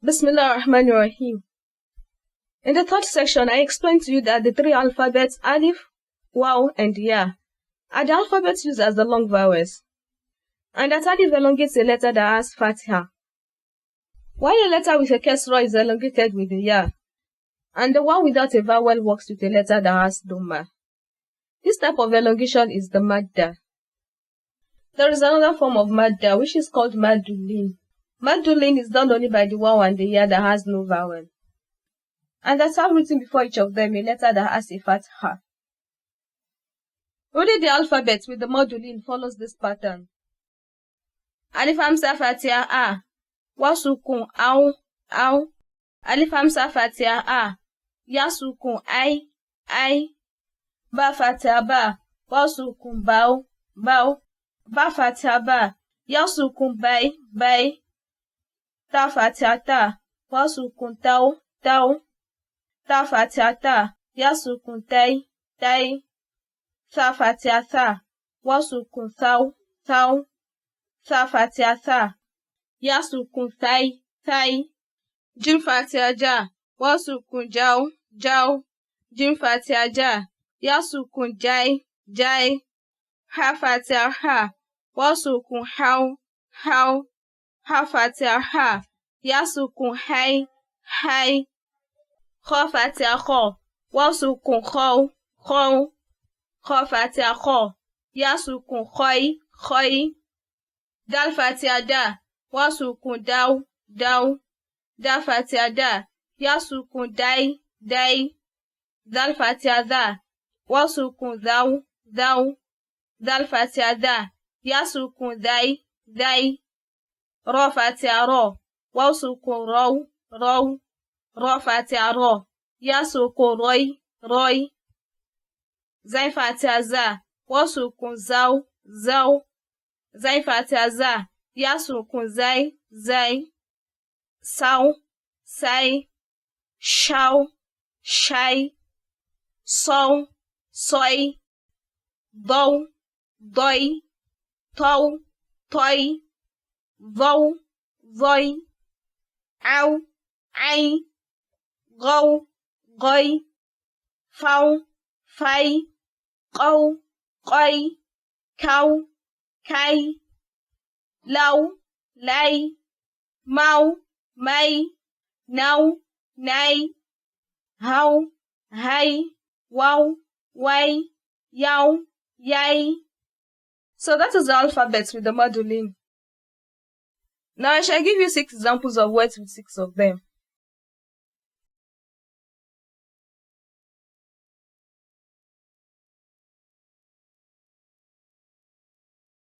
Bismillahirrahmanirrahim. In the third section, I explained to you that the three alphabets alif, waw, and ya are the alphabets used as the long vowels, and that alif elongates a letter that has fathah, while a letter with a kasra is elongated with the ya, and the one without a vowel works with a letter that has dhamma. This type of elongation is the madda. There is another form of madda which is called Maddu Leen. Maddu Leen is done only by the waw and the ya that has no vowel, and that's how written before each of them a letter that has a fathah. Reading the alphabet with the Maddu Leen follows this pattern. Alif hamza fathah a, wa sukoon aw, alif hamza fathah a, ya sukoon ai, ba fathah ba, wa sukoon baw, ba fathah ba, ya sukoon bai, ta fathah ta, wa sukoon taw, ta fathah ta, ya sukoon tai, ta fathah ta, wa sukoon thaw, ta fathah ta, ya sukoon thai, jim fathah ja, wa sukoon jaw, jim fathah ja, ya sukoon jai, ha fathah ha, wa sukoon haw, ha fathah ha, ya sukoon hai, kha fathah kha, wa sukoon khaw, kha fathah kha, ya sukoon khoi, dal fathah da, wa sukoon daw, da fathah da, ya sukoon dai, dal fathah da, wa sukoon daw, dal fathah da, ya sukoon dai, ra fathah ra, wa sukoon raw, ra fathah ra, ya sukoon roi, zai fathah za, wa sukoon zaw, zai fathah za, ya sukoon zai, saw, sai, shaw, shai, sow, soy, dow, doi, tow, toi, vow, voi, aw, ai, gow, goi, faw, fai, qaw, qoi, kaw, kai, law, lai, maw, mai, naw, nai, haw, hai, waw, wai, yaw, yai. So that is the alphabet with the Maddu Leen. Now I shall give you 6 examples of words with 6 of them.